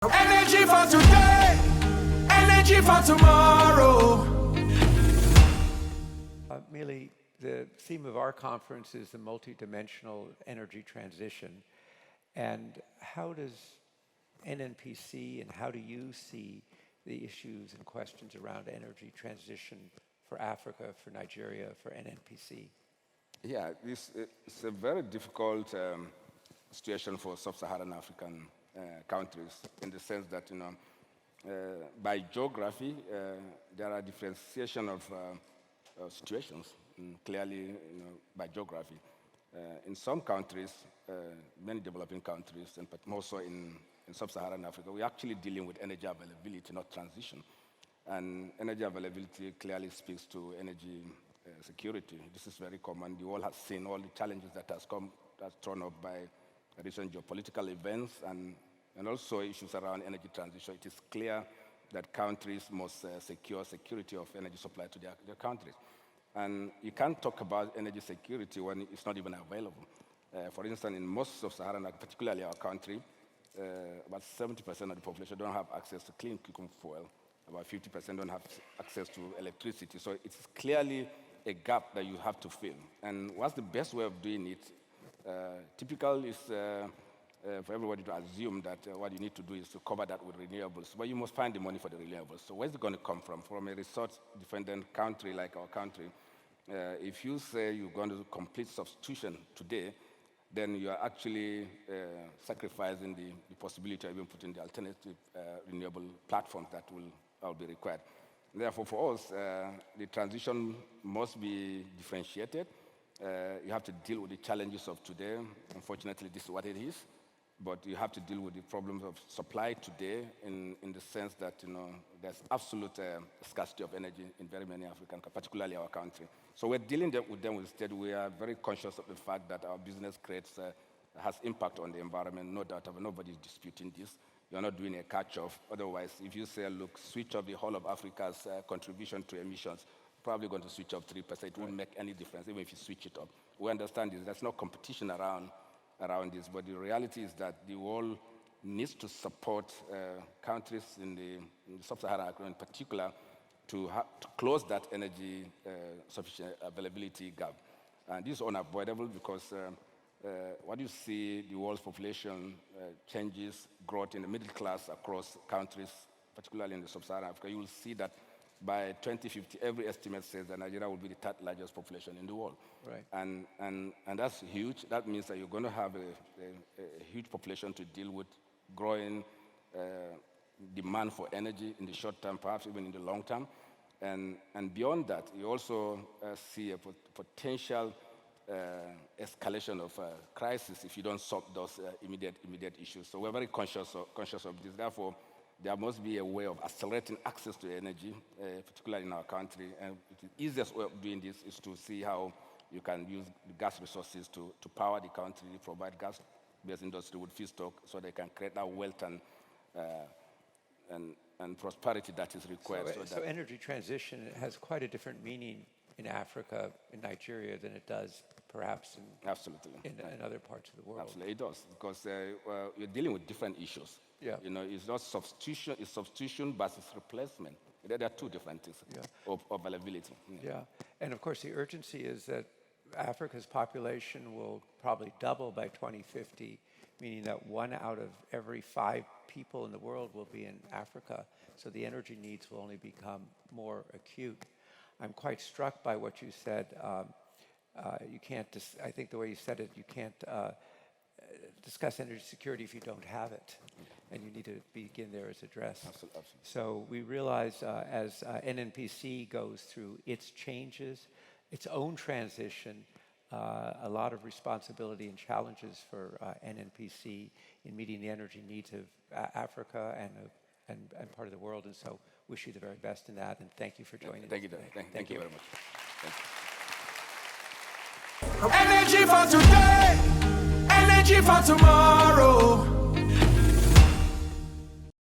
Energy for today, energy for tomorrow. Mele, the theme of our conference is the multidimensional energy transition. And how does NNPC and how do you see the issues and questions around energy transition for Africa, for Nigeria, for NNPC? Yeah, it's a very difficult situation for sub-Saharan African countries in the sense that, by geography, there are differentiation of situations, clearly, by geography. In some countries, many developing countries, but more so in sub-Saharan Africa, we're actually dealing with energy availability, not transition. And energy availability clearly speaks to energy security. This is very common. You all have seen all the challenges that's thrown up by recent geopolitical events and also issues around energy transition. It is clear that countries must secure security of energy supply to their countries. And you can't talk about energy security when it's not even available. For instance, in most of Saharan, particularly our country, about 70% of the population don't have access to clean cooking fuel. About 50% don't have access to electricity. So it's clearly a gap that you have to fill. And what's the best way of doing it? Typical is for everybody to assume that what you need to do is to cover that with renewables. But you must find the money for the renewables. So where's it going to come from? From a resource-dependent country like our country, if you say you're going to do complete substitution today, then you are actually sacrificing the possibility of even putting the alternative renewable platforms that will be required. Therefore, for us, the transition must be differentiated. You have to deal with the challenges of today. Unfortunately, this is what it is. But you have to deal with the problems of supply today in the sense that there's absolute scarcity of energy in very many African, particularly our country. So we're dealing with them instead. We are very conscious of the fact that our business has impact on the environment. No doubt, nobody is disputing this. You're not doing a catch-off. Otherwise, if you say, look, switch off the whole of Africa's contribution to emissions, probably going to switch off 3%. It won't make any difference, even if you switch it up. We understand this. There's no competition around this, but the reality is that the world needs to support countries in the sub-Saharan Africa in particular to close that energy sufficient availability gap. And this is unavoidable because what you see, the world's population changes, growth in the middle class across countries, particularly in the sub-Saharan Africa. You will see that by 2050, every estimate says that Nigeria will be the third largest population in the world. Right. And that's huge. That means that you're going to have a huge population to deal with, growing demand for energy in the short term, perhaps even in the long term. And beyond that, you also see a potential escalation of crisis if you don't solve those immediate issues. So we're very conscious of this. Therefore, there must be a way of accelerating access to energy, particularly in our country. And the easiest way of doing this is to see how you can use the gas resources to power the country, provide gas-based industry with feedstock so they can create that wealth and prosperity that is required. So energy transition has quite a different meaning in Africa, in Nigeria, than it does perhaps in other parts of the world. Absolutely, it does, because you're dealing with different issues. Yeah. It's not substitution, it's substitution versus replacement. There are two different things of availability. Yeah, and of course the urgency is that Africa's population will probably double by 2050, meaning that 1 out of every 5 people in the world will be in Africa. So the energy needs will only become more acute. I'm quite struck by what you said. You can't, I think the way you said it, you can't discuss energy security if you don't have it. And you need to begin there as addressed. Absolutely. So we realize as NNPC goes through its changes, its own transition, a lot of responsibility and challenges for NNPC in meeting the energy needs of Africa and part of the world. And so wish you the very best in that. And thank you for joining us. Thank you, thank you very much. Energy for today, energy for tomorrow.